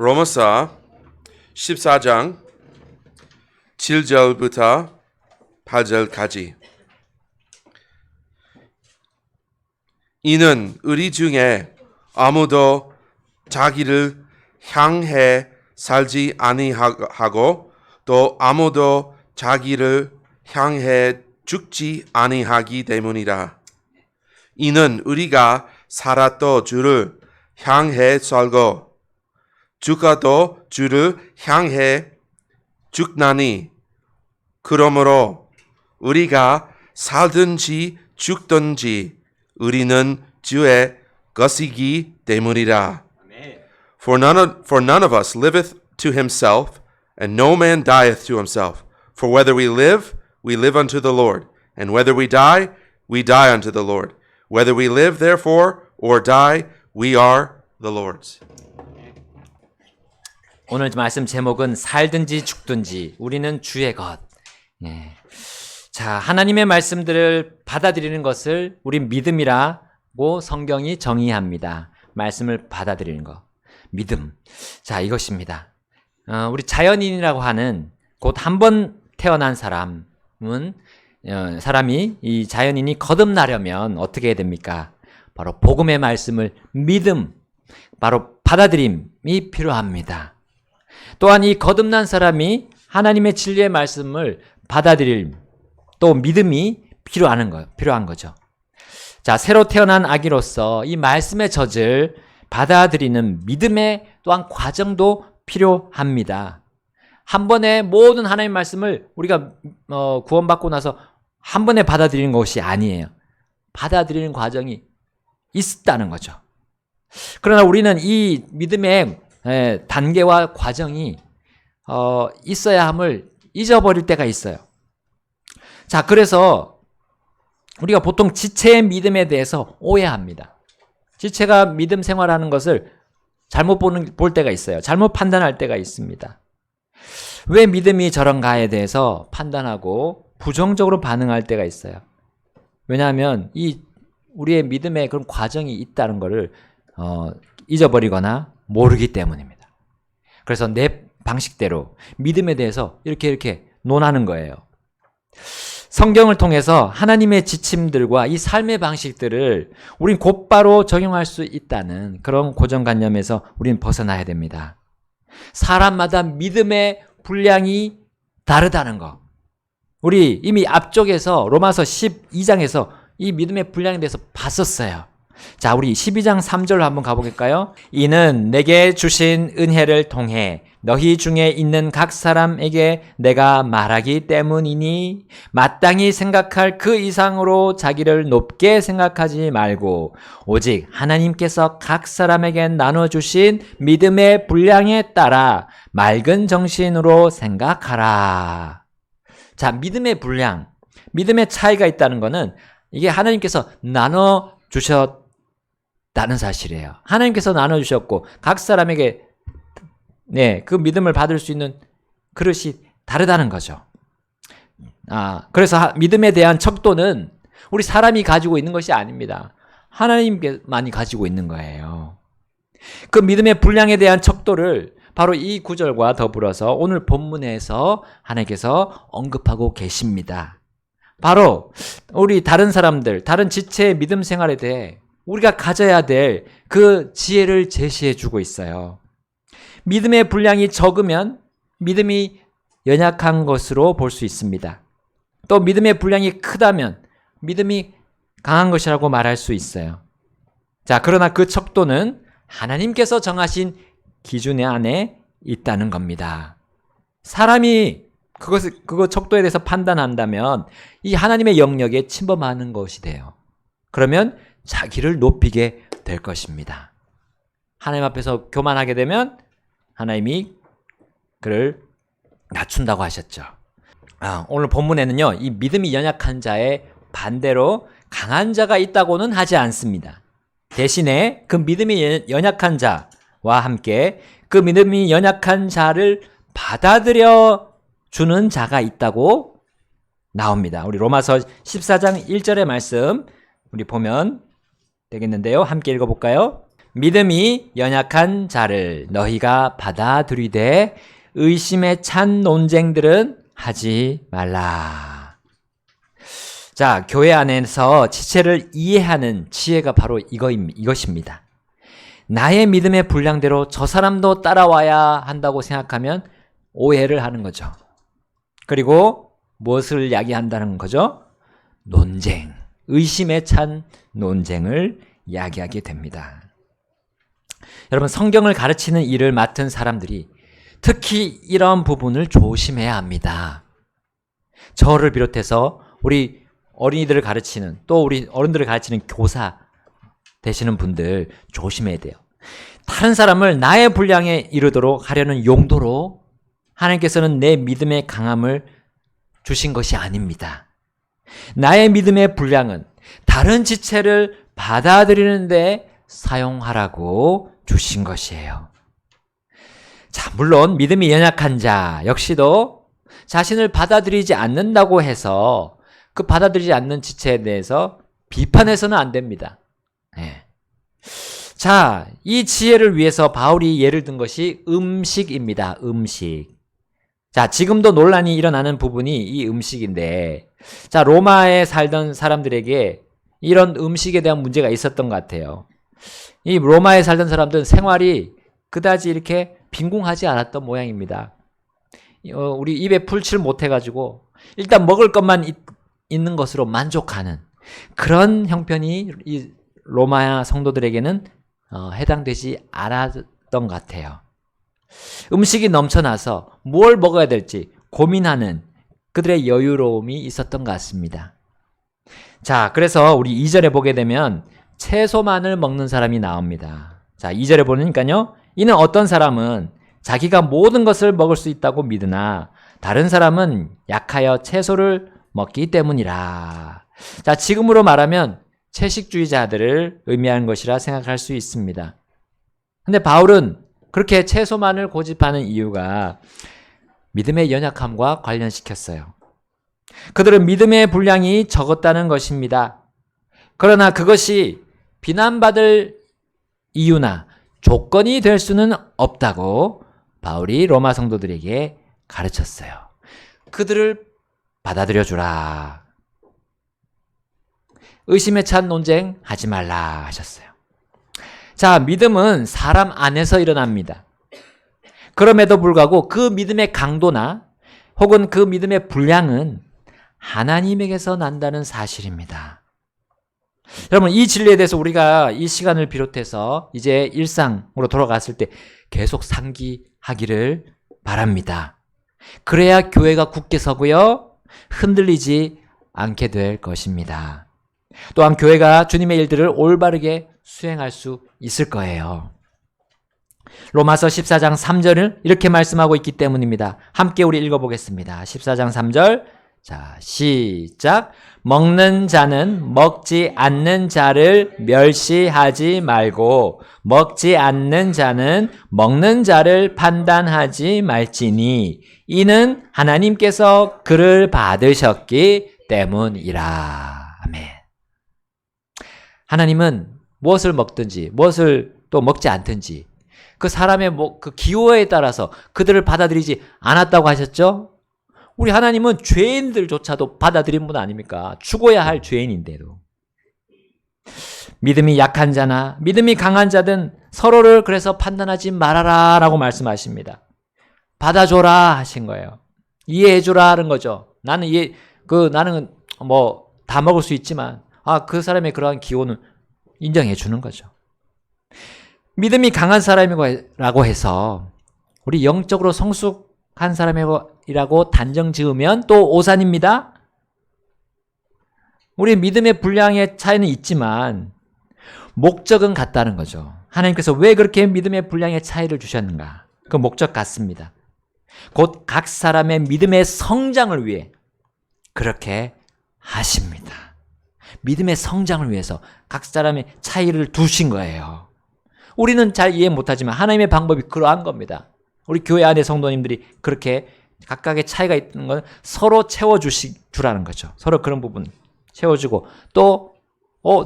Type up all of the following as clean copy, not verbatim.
로마서 14장 7절부터 8절까지. 이는 우리 중에 아무도 자기를 향해 살지 아니하고 또 아무도 자기를 향해 죽지 아니하기 때문이라. 이는 우리가 살아도 주를 향해 살고 죽어도 주를 향해 죽나니, 그러므로 우리가 살든지 죽든지 우리는 주의 것이기 때문이라. For none of us liveth to himself, and no man dieth to himself. For whether we live unto the Lord, and whether we die unto the Lord. Whether we live, therefore, or die, we are the Lord's. 오늘 말씀 제목은 살든지 죽든지 우리는 주의 것. 예. 자, 하나님의 말씀들을 받아들이는 것을 우리 믿음이라고 성경이 정의합니다. 말씀을 받아들이는 것. 믿음. 자, 이것입니다. 우리 자연인이라고 하는 곧 한 번 태어난 사람이 이 자연인이 거듭나려면 어떻게 해야 됩니까? 바로 복음의 말씀을 믿음, 바로 받아들임이 필요합니다. 또한 이 거듭난 사람이 하나님의 진리의 말씀을 받아들일 또 믿음이 필요한 거죠. 자, 새로 태어난 아기로서 이 말씀의 젖을 받아들이는 믿음의 또한 과정도 필요합니다. 한 번에 모든 하나님의 말씀을 우리가 구원받고 나서 한 번에 받아들이는 것이 아니에요. 받아들이는 과정이 있다는 거죠. 그러나 우리는 이 믿음의 단계와 과정이 있어야 함을 잊어버릴 때가 있어요. 자, 그래서 우리가 보통 지체의 믿음에 대해서 오해합니다. 지체가 믿음 생활하는 것을 잘못 볼 때가 있어요. 잘못 판단할 때가 있습니다. 왜 믿음이 저런가에 대해서 판단하고 부정적으로 반응할 때가 있어요. 왜냐하면 우리의 믿음에 그런 과정이 있다는 것을 잊어버리거나 모르기 때문입니다. 그래서 내 방식대로 믿음에 대해서 이렇게 논하는 거예요. 성경을 통해서 하나님의 지침들과 이 삶의 방식들을 우린 곧바로 적용할 수 있다는 그런 고정관념에서 우린 벗어나야 됩니다. 사람마다 믿음의 분량이 다르다는 거. 우리 이미 앞쪽에서 로마서 12장에서 이 믿음의 분량에 대해서 봤었어요. 자, 우리 12장 3절로 한번 가보겠까요? 이는 내게 주신 은혜를 통해 너희 중에 있는 각 사람에게 내가 말하기 때문이니 마땅히 생각할 그 이상으로 자기를 높게 생각하지 말고 오직 하나님께서 각 사람에게 나눠주신 믿음의 분량에 따라 맑은 정신으로 생각하라. 자, 믿음의 분량, 믿음의 차이가 있다는 것은 이게 하나님께서 나눠주셨다는 사실이에요. 하나님께서 나눠주셨고 각 사람에게 그 믿음을 받을 수 있는 그릇이 다르다는 거죠. 그래서 믿음에 대한 척도는 우리 사람이 가지고 있는 것이 아닙니다. 하나님께만이 가지고 있는 거예요. 그 믿음의 분량에 대한 척도를 바로 이 구절과 더불어서 오늘 본문에서 하나님께서 언급하고 계십니다. 바로 우리 다른 사람들, 다른 지체의 믿음 생활에 대해 우리가 가져야 될 그 지혜를 제시해 주고 있어요. 믿음의 분량이 적으면 믿음이 연약한 것으로 볼 수 있습니다. 또 믿음의 분량이 크다면 믿음이 강한 것이라고 말할 수 있어요. 자, 그러나 그 척도는 하나님께서 정하신 기준 안에 있다는 겁니다. 사람이 그거 척도에 대해서 판단한다면 이 하나님의 영역에 침범하는 것이 돼요. 그러면 자기를 높이게 될 것입니다. 하나님 앞에서 교만하게 되면 하나님이 그를 낮춘다고 하셨죠. 오늘 본문에는요, 이 믿음이 연약한 자의 반대로 강한 자가 있다고는 하지 않습니다. 대신에 그 믿음이 연약한 자와 함께 그 믿음이 연약한 자를 받아들여 주는 자가 있다고 나옵니다. 우리 로마서 14장 1절의 말씀 우리 보면 되겠는데요. 함께 읽어볼까요? 믿음이 연약한 자를 너희가 받아들이되 의심에 찬 논쟁들은 하지 말라. 자, 교회 안에서 지체를 이해하는 지혜가 바로 이것입니다. 나의 믿음의 분량대로 저 사람도 따라와야 한다고 생각하면 오해를 하는 거죠. 그리고 무엇을 야기한다는 거죠? 논쟁, 의심에 찬 논쟁을 야기하게 됩니다. 여러분, 성경을 가르치는 일을 맡은 사람들이 특히 이런 부분을 조심해야 합니다. 저를 비롯해서 우리 어린이들을 가르치는, 또 우리 어른들을 가르치는 교사 되시는 분들 조심해야 돼요. 다른 사람을 나의 분량에 이르도록 하려는 용도로 하나님께서는 내 믿음의 강함을 주신 것이 아닙니다. 나의 믿음의 분량은 다른 지체를 받아들이는데 사용하라고 주신 것이에요. 자, 물론 믿음이 연약한 자 역시도 자신을 받아들이지 않는다고 해서 그 받아들이지 않는 지체에 대해서 비판해서는 안 됩니다. 네. 자, 이 지혜를 위해서 바울이 예를 든 것이 음식입니다. 음식. 자, 지금도 논란이 일어나는 부분이 이 음식인데, 자, 로마에 살던 사람들에게 이런 음식에 대한 문제가 있었던 것 같아요. 이 로마에 살던 사람들은 생활이 그다지 이렇게 빈궁하지 않았던 모양입니다. 우리 입에 풀칠 못해가지고 일단 먹을 것만 있는 것으로 만족하는 그런 형편이 이 로마 성도들에게는 해당되지 않았던 것 같아요. 음식이 넘쳐나서 뭘 먹어야 될지 고민하는 그들의 여유로움이 있었던 것 같습니다. 자, 그래서 우리 2절에 보게 되면 채소만을 먹는 사람이 나옵니다. 자, 2절에 보니까요. 이는 어떤 사람은 자기가 모든 것을 먹을 수 있다고 믿으나 다른 사람은 약하여 채소를 먹기 때문이라. 자, 지금으로 말하면 채식주의자들을 의미하는 것이라 생각할 수 있습니다. 근데 바울은 그렇게 채소만을 고집하는 이유가 믿음의 연약함과 관련시켰어요. 그들은 믿음의 분량이 적었다는 것입니다. 그러나 그것이 비난받을 이유나 조건이 될 수는 없다고 바울이 로마 성도들에게 가르쳤어요. 그들을 받아들여 주라. 의심에 찬 논쟁 하지 말라 하셨어요. 자, 믿음은 사람 안에서 일어납니다. 그럼에도 불구하고 그 믿음의 강도나 혹은 그 믿음의 분량은 하나님에게서 난다는 사실입니다. 여러분, 이 진리에 대해서 우리가 이 시간을 비롯해서 이제 일상으로 돌아갔을 때 계속 상기하기를 바랍니다. 그래야 교회가 굳게 서고요, 흔들리지 않게 될 것입니다. 또한 교회가 주님의 일들을 올바르게 수행할 수 있을 거예요. 로마서 14장 3절을 이렇게 말씀하고 있기 때문입니다. 함께 우리 읽어보겠습니다. 14장 3절. 자, 시작. 먹는 자는 먹지 않는 자를 멸시하지 말고 먹지 않는 자는 먹는 자를 판단하지 말지니 이는 하나님께서 그를 받으셨기 때문이라. 아멘. 하나님은 무엇을 먹든지 무엇을 또 먹지 않든지 그 사람의 그 기호에 따라서 그들을 받아들이지 않았다고 하셨죠? 우리 하나님은 죄인들조차도 받아들인 분 아닙니까? 죽어야 할 죄인인데도. 믿음이 약한 자나 믿음이 강한 자든 서로를 그래서 판단하지 말아라 라고 말씀하십니다. 받아줘라 하신 거예요. 이해해줘라 하는 거죠. 나는 나는 뭐 다 먹을 수 있지만 그 사람의 그러한 기호는 인정해 주는 거죠. 믿음이 강한 사람이라고 해서 우리 영적으로 성숙한 사람이라고 단정 지으면 또 오산입니다. 우리 믿음의 분량의 차이는 있지만 목적은 같다는 거죠. 하나님께서 왜 그렇게 믿음의 분량의 차이를 주셨는가? 그 목적 같습니다. 곧 각 사람의 믿음의 성장을 위해 그렇게 하십니다. 믿음의 성장을 위해서 각 사람의 차이를 두신 거예요. 우리는 잘 이해 못하지만 하나님의 방법이 그러한 겁니다. 우리 교회 안의 성도님들이 그렇게 각각의 차이가 있는 건 서로 채워주라는 거죠. 서로 그런 부분 채워주고 또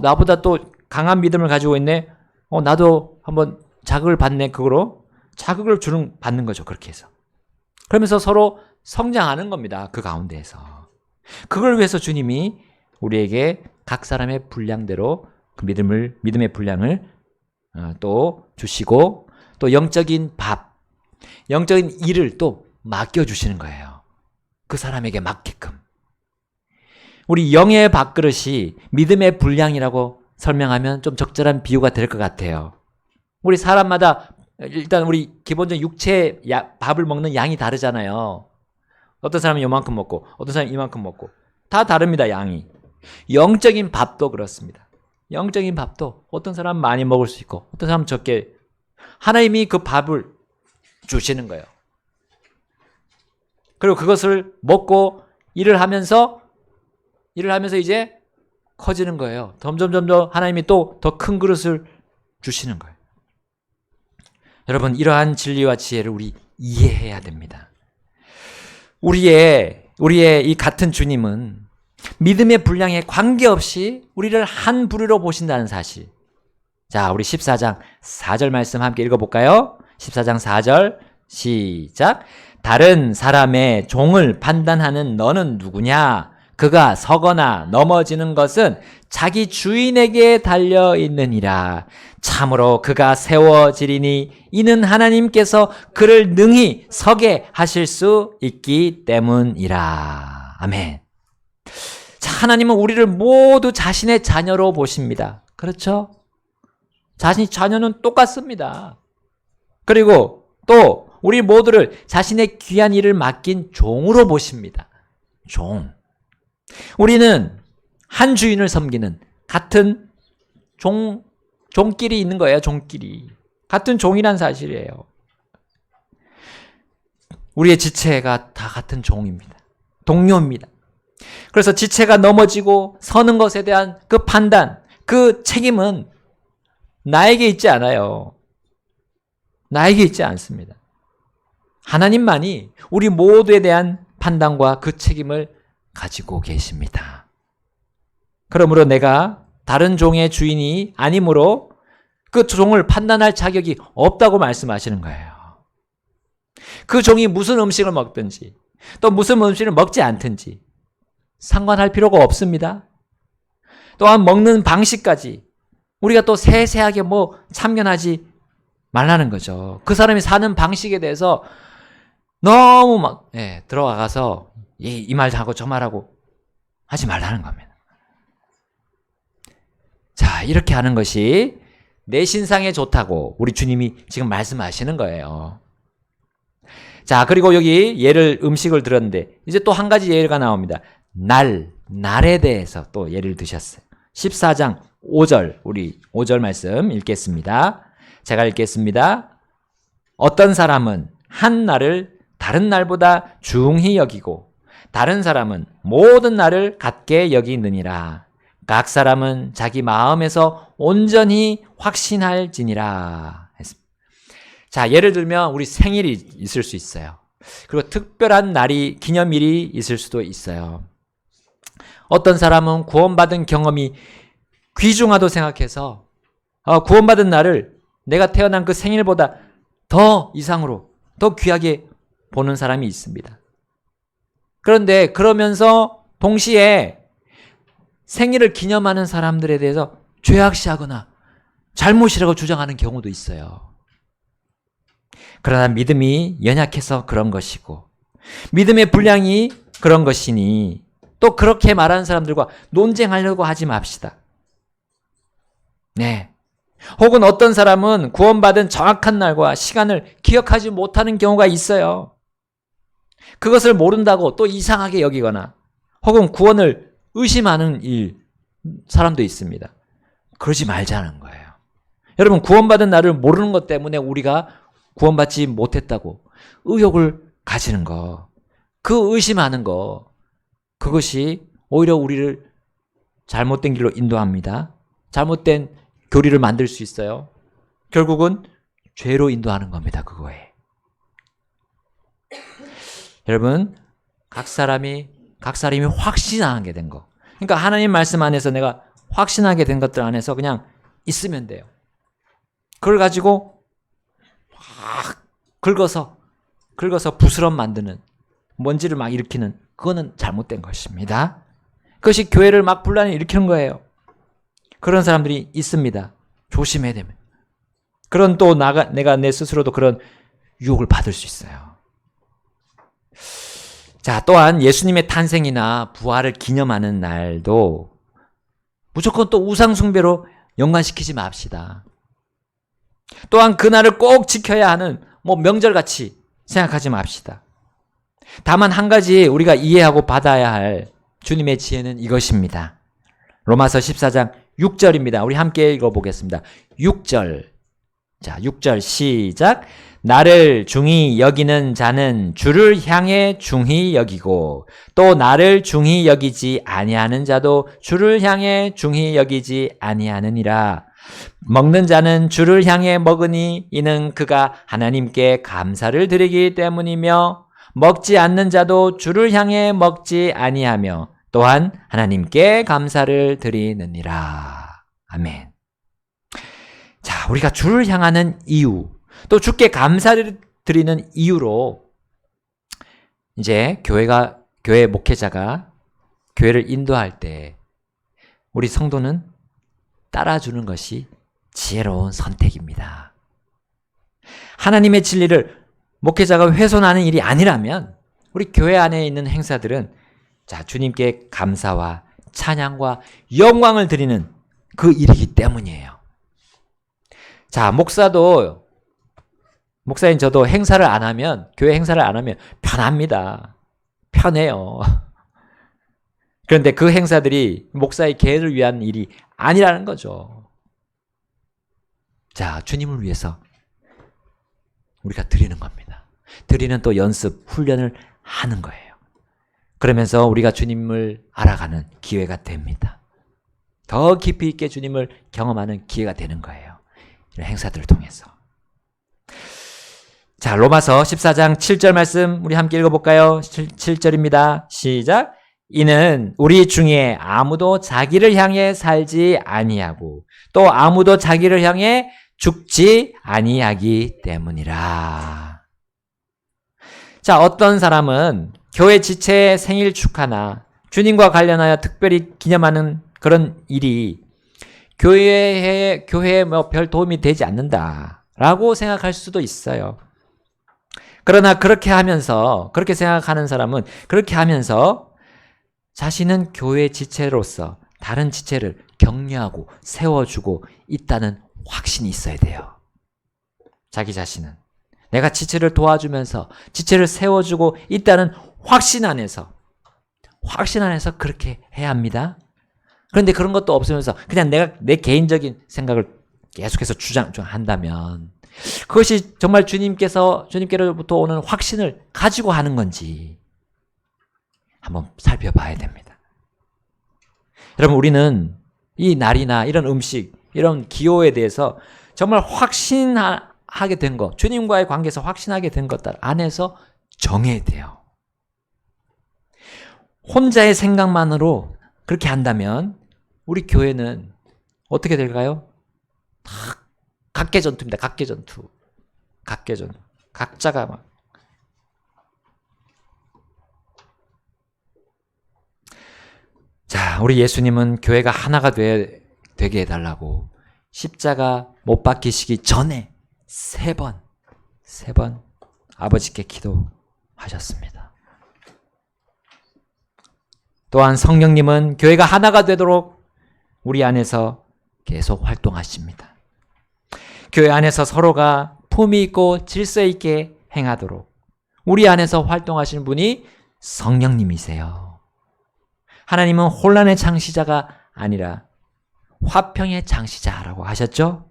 나보다 또 강한 믿음을 가지고 있네. 나도 한번 자극을 받네. 그거로 자극을 받는 거죠. 그렇게 해서. 그러면서 서로 성장하는 겁니다. 그 가운데에서. 그걸 위해서 주님이 우리에게 각 사람의 분량대로 그 믿음의 분량을 또 주시고, 또 영적인 밥, 영적인 일을 또 맡겨주시는 거예요. 그 사람에게 맞게끔. 우리 영의 밥그릇이 믿음의 분량이라고 설명하면 좀 적절한 비유가 될 것 같아요. 우리 사람마다 일단 우리 기본적인 육체 밥을 먹는 양이 다르잖아요. 어떤 사람은 요만큼 먹고 어떤 사람은 이만큼 먹고 다 다릅니다. 양이. 영적인 밥도 그렇습니다. 영적인 밥도 어떤 사람은 많이 먹을 수 있고 어떤 사람은 적게. 하나님이 그 밥을 주시는 거예요. 그리고 그것을 먹고 일을 하면서 이제 커지는 거예요. 점점 하나님이 또 더 큰 그릇을 주시는 거예요. 여러분, 이러한 진리와 지혜를 우리 이해해야 됩니다. 우리의 이 같은 주님은 믿음의 분량에 관계없이 우리를 한 부류로 보신다는 사실. 자, 우리 14장 4절 말씀 함께 읽어볼까요? 14장 4절 시작. 다른 사람의 종을 판단하는 너는 누구냐? 그가 서거나 넘어지는 것은 자기 주인에게 달려 있느니라. 참으로 그가 세워지리니 이는 하나님께서 그를 능히 서게 하실 수 있기 때문이라. 아멘. 자, 하나님은 우리를 모두 자신의 자녀로 보십니다. 그렇죠? 자녀는 똑같습니다. 그리고 또 우리 모두를 자신의 귀한 일을 맡긴 종으로 보십니다. 종. 우리는 한 주인을 섬기는 같은 종끼리 있는 거예요. 종끼리. 같은 종이란 사실이에요. 우리의 지체가 다 같은 종입니다. 동료입니다. 그래서 지체가 넘어지고 서는 것에 대한 그 판단, 그 책임은 나에게 있지 않아요. 나에게 있지 않습니다. 하나님만이 우리 모두에 대한 판단과 그 책임을 가지고 계십니다. 그러므로 내가 다른 종의 주인이 아니므로 그 종을 판단할 자격이 없다고 말씀하시는 거예요. 그 종이 무슨 음식을 먹든지 또 무슨 음식을 먹지 않든지 상관할 필요가 없습니다. 또한 먹는 방식까지 우리가 또 세세하게 참견하지 말라는 거죠. 그 사람이 사는 방식에 대해서 너무 들어가서 이 말하고 저 말하고 하지 말라는 겁니다. 자, 이렇게 하는 것이 내 신상에 좋다고 우리 주님이 지금 말씀하시는 거예요. 자, 그리고 여기 음식을 들었는데 이제 또 한 가지 예가 나옵니다. 날에 대해서 또 예를 드셨어요. 14장 5절, 우리 5절 말씀 읽겠습니다. 제가 읽겠습니다. 어떤 사람은 한 날을 다른 날보다 중히 여기고 다른 사람은 모든 날을 같게 여기느니라. 각 사람은 자기 마음에서 온전히 확신할지니라. 했습니다. 자, 예를 들면 우리 생일이 있을 수 있어요. 그리고 특별한 기념일이 있을 수도 있어요. 어떤 사람은 구원받은 경험이 귀중하다고 생각해서 구원받은 날을 내가 태어난 그 생일보다 더 이상으로 더 귀하게 보는 사람이 있습니다. 그런데 그러면서 동시에 생일을 기념하는 사람들에 대해서 죄악시하거나 잘못이라고 주장하는 경우도 있어요. 그러나 믿음이 연약해서 그런 것이고 믿음의 분량이 그런 것이니 또 그렇게 말하는 사람들과 논쟁하려고 하지 맙시다. 네. 혹은 어떤 사람은 구원받은 정확한 날과 시간을 기억하지 못하는 경우가 있어요. 그것을 모른다고 또 이상하게 여기거나 혹은 구원을 의심하는 사람도 있습니다. 그러지 말자는 거예요. 여러분, 구원받은 날을 모르는 것 때문에 우리가 구원받지 못했다고 의욕을 가지는 거, 그 의심하는 거, 그것이 오히려 우리를 잘못된 길로 인도합니다. 잘못된 교리를 만들 수 있어요. 결국은 죄로 인도하는 겁니다. 그거에. 여러분, 각 사람이 확신하게 된 거. 그러니까 하나님 말씀 안에서 내가 확신하게 된 것들 안에서 그냥 있으면 돼요. 그걸 가지고 막 긁어서 부스럼 만드는, 먼지를 막 일으키는, 그거는 잘못된 것입니다. 그것이 교회를 막 분란을 일으키는 거예요. 그런 사람들이 있습니다. 조심해야 됩니다. 그런 또 내가 내 스스로도 그런 유혹을 받을 수 있어요. 자, 또한 예수님의 탄생이나 부활을 기념하는 날도 무조건 또 우상숭배로 연관시키지 맙시다. 또한 그날을 꼭 지켜야 하는 명절같이 생각하지 맙시다. 다만 한 가지 우리가 이해하고 받아야 할 주님의 지혜는 이것입니다. 로마서 14장 6절입니다. 우리 함께 읽어보겠습니다. 6절. 자, 6절 시작. 나를 중히 여기는 자는 주를 향해 중히 여기고 또 나를 중히 여기지 아니하는 자도 주를 향해 중히 여기지 아니하느니라. 먹는 자는 주를 향해 먹으니 이는 그가 하나님께 감사를 드리기 때문이며 먹지 않는 자도 주를 향해 먹지 아니하며 또한 하나님께 감사를 드리느니라. 아멘. 자, 우리가 주를 향하는 이유, 또 주께 감사를 드리는 이유로 이제 교회 목회자가 교회를 인도할 때 우리 성도는 따라주는 것이 지혜로운 선택입니다. 하나님의 진리를 목회자가 훼손하는 일이 아니라면 우리 교회 안에 있는 행사들은 자, 주님께 감사와 찬양과 영광을 드리는 그 일이기 때문이에요. 자, 목사님 저도 행사를 안 하면, 교회 행사를 안 하면 편합니다. 편해요. 그런데 그 행사들이 목사의 계를 위한 일이 아니라는 거죠. 자, 주님을 위해서 우리가 드리는 겁니다. 드리는 또 연습, 훈련을 하는 거예요. 그러면서 우리가 주님을 알아가는 기회가 됩니다. 더 깊이 있게 주님을 경험하는 기회가 되는 거예요. 이런 행사들을 통해서. 자, 로마서 14장 7절 말씀 우리 함께 읽어볼까요? 7절입니다. 시작. 이는 우리 중에 아무도 자기를 향해 살지 아니하고 또 아무도 자기를 향해 죽지 아니하기 때문이라. 자, 어떤 사람은 교회 지체의 생일 축하나 주님과 관련하여 특별히 기념하는 그런 일이 교회에 별 도움이 되지 않는다라고 생각할 수도 있어요. 그러나 그렇게 생각하는 사람은 그렇게 하면서 자신은 교회 지체로서 다른 지체를 격려하고 세워주고 있다는 확신이 있어야 돼요. 자기 자신은 내가 지체를 도와주면서 지체를 세워주고 있다는 확신 안에서 그렇게 해야 합니다. 그런데 그런 것도 없으면서 그냥 내가 내 개인적인 생각을 계속해서 주장한다면 그것이 정말 주님께로부터 오는 확신을 가지고 하는 건지 한번 살펴봐야 됩니다. 여러분, 우리는 이 날이나 이런 음식, 이런 기호에 대해서 정말 확신하게 된 것, 주님과의 관계에서 확신하게 된 것들 안에서 정해야 돼요. 혼자의 생각만으로 그렇게 한다면 우리 교회는 어떻게 될까요? 다 각계전투입니다. 각계전투. 각자가 막. 자, 우리 예수님은 교회가 하나가 되게 해달라고 십자가 못 박히시기 전에 세 번 아버지께 기도하셨습니다. 또한 성령님은 교회가 하나가 되도록 우리 안에서 계속 활동하십니다. 교회 안에서 서로가 품위 있고 질서 있게 행하도록 우리 안에서 활동하시는 분이 성령님이세요. 하나님은 혼란의 창시자가 아니라 화평의 창시자라고 하셨죠?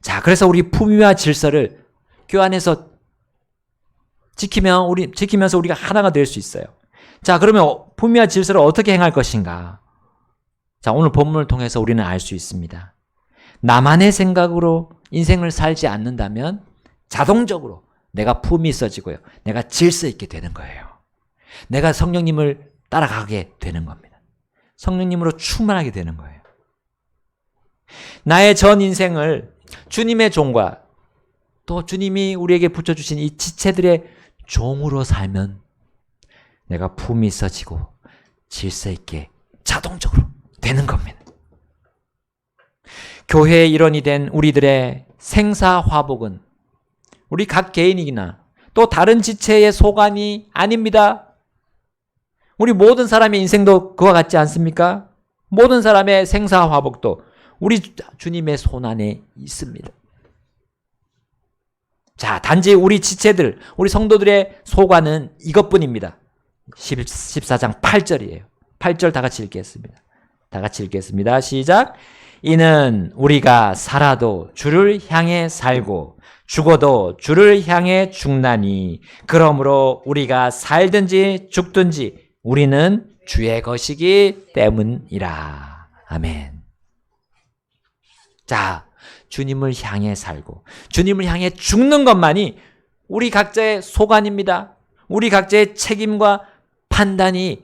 자, 그래서 우리 품위와 질서를 교회 안에서 지키면서 우리가 하나가 될 수 있어요. 자, 그러면 품위와 질서를 어떻게 행할 것인가? 자, 오늘 본문을 통해서 우리는 알 수 있습니다. 나만의 생각으로 인생을 살지 않는다면 자동적으로 내가 품이 있어지고요. 내가 질서 있게 되는 거예요. 내가 성령님을 따라가게 되는 겁니다. 성령님으로 충만하게 되는 거예요. 나의 전 인생을 주님의 종과 또 주님이 우리에게 붙여주신 이 지체들의 종으로 살면 내가 품이 있어지고 질서 있게 자동적으로 되는 겁니다. 교회의 일원이 된 우리들의 생사화복은 우리 각 개인이나 또 다른 지체의 소관이 아닙니다. 우리 모든 사람의 인생도 그와 같지 않습니까? 모든 사람의 생사화복도 우리 주님의 손안에 있습니다. 자, 단지 우리 지체들, 우리 성도들의 소관은 이것뿐입니다. 14장 8절이에요. 8절 다 같이 읽겠습니다. 다 같이 읽겠습니다. 시작. 이는 우리가 살아도 주를 향해 살고 죽어도 주를 향해 죽나니 그러므로 우리가 살든지 죽든지 우리는 주의 것이기 때문이라. 아멘. 자, 주님을 향해 살고 주님을 향해 죽는 것만이 우리 각자의 소관입니다. 우리 각자의 책임과 판단이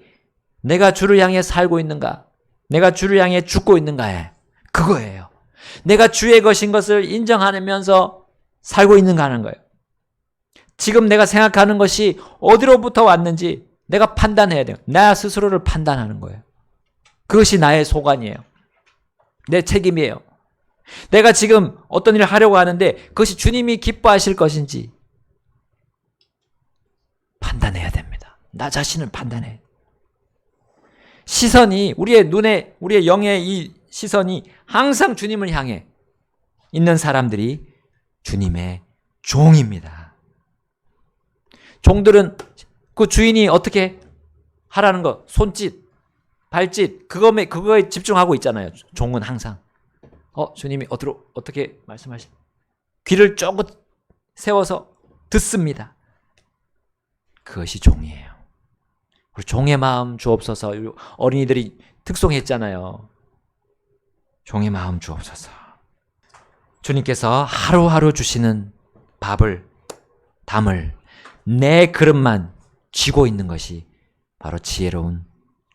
내가 주를 향해 살고 있는가, 내가 주를 향해 죽고 있는가에 그거예요. 내가 주의 것인 것을 인정하면서 살고 있는가 하는 거예요. 지금 내가 생각하는 것이 어디로부터 왔는지 내가 판단해야 돼요. 나 스스로를 판단하는 거예요. 그것이 나의 소관이에요. 내 책임이에요. 내가 지금 어떤 일을 하려고 하는데 그것이 주님이 기뻐하실 것인지 판단해야 됩니다. 나 자신을 판단해. 시선이 우리의 눈에, 우리의 영의 이 시선이 항상 주님을 향해 있는 사람들이 주님의 종입니다. 종들은 그 주인이 어떻게 하라는 거, 손짓, 발짓, 그거에 집중하고 있잖아요. 종은 항상. 주님이 어떻게 말씀하시? 귀를 쫑긋 세워서 듣습니다. 그것이 종이에요. 우리 종의 마음 주옵소서. 어린이들이 특송했잖아요. 종의 마음 주옵소서. 주님께서 하루하루 주시는 밥을, 담을 내 그릇만 쥐고 있는 것이 바로 지혜로운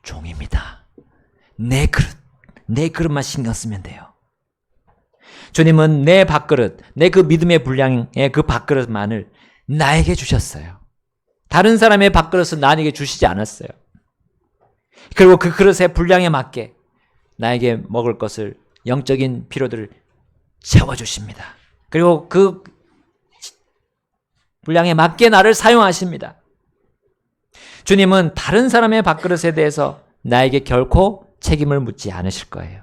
종입니다. 내 그릇만 신경 쓰면 돼요. 주님은 내 밥그릇, 내 그 믿음의 분량의 그 밥그릇만을 나에게 주셨어요. 다른 사람의 밥그릇은 나에게 주시지 않았어요. 그리고 그 그릇의 분량에 맞게 나에게 먹을 것을, 영적인 필요들을 채워주십니다. 그리고 그 분량에 맞게 나를 사용하십니다. 주님은 다른 사람의 밥그릇에 대해서 나에게 결코 책임을 묻지 않으실 거예요.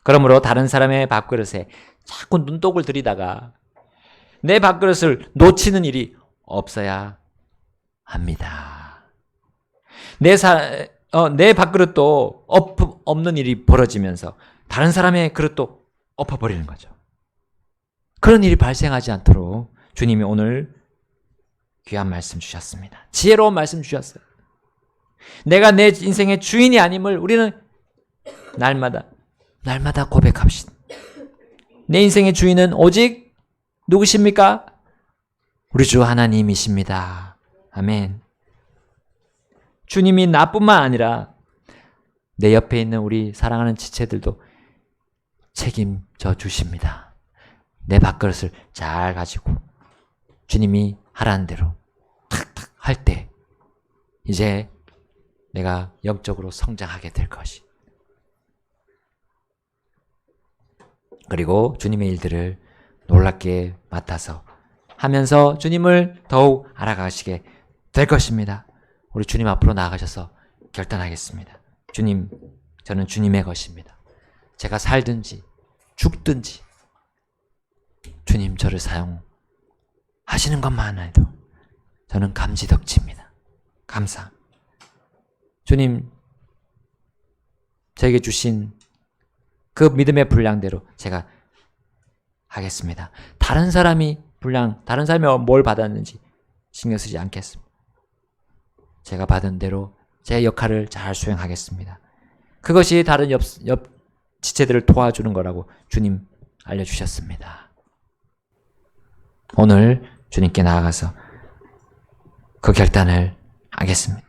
그러므로 다른 사람의 밥그릇에 자꾸 눈독을 들이다가 내 밥그릇을 놓치는 일이 없어야 합니다. 내 밥그릇도 없는 일이 벌어지면서 다른 사람의 그릇도 엎어버리는 거죠. 그런 일이 발생하지 않도록 주님이 오늘 귀한 말씀 주셨습니다. 지혜로운 말씀 주셨어요. 내가 내 인생의 주인이 아님을 우리는 날마다 고백합시다. 내 인생의 주인은 오직 누구십니까? 우리 주 하나님이십니다. 아멘. 주님이 나뿐만 아니라 내 옆에 있는 우리 사랑하는 지체들도 책임져 주십니다. 내 밥그릇을 잘 가지고 주님이 하라는 대로 탁탁 할 때 이제 내가 영적으로 성장하게 될 것이. 그리고 주님의 일들을 놀랍게 맡아서 하면서 주님을 더욱 알아가시게 될 것입니다. 우리 주님 앞으로 나아가셔서 결단하겠습니다. 주님, 저는 주님의 것입니다. 제가 살든지 죽든지 주님 저를 사용하시는 것만 해도 저는 감지덕지입니다. 감사합니다. 주님, 저에게 주신 그 믿음의 분량대로 제가 하겠습니다. 다른 사람이 뭘 받았는지 신경 쓰지 않겠습니다. 제가 받은 대로 제 역할을 잘 수행하겠습니다. 그것이 다른 옆 지체들을 도와주는 거라고 주님 알려주셨습니다. 오늘 주님께 나아가서 그 결단을 하겠습니다.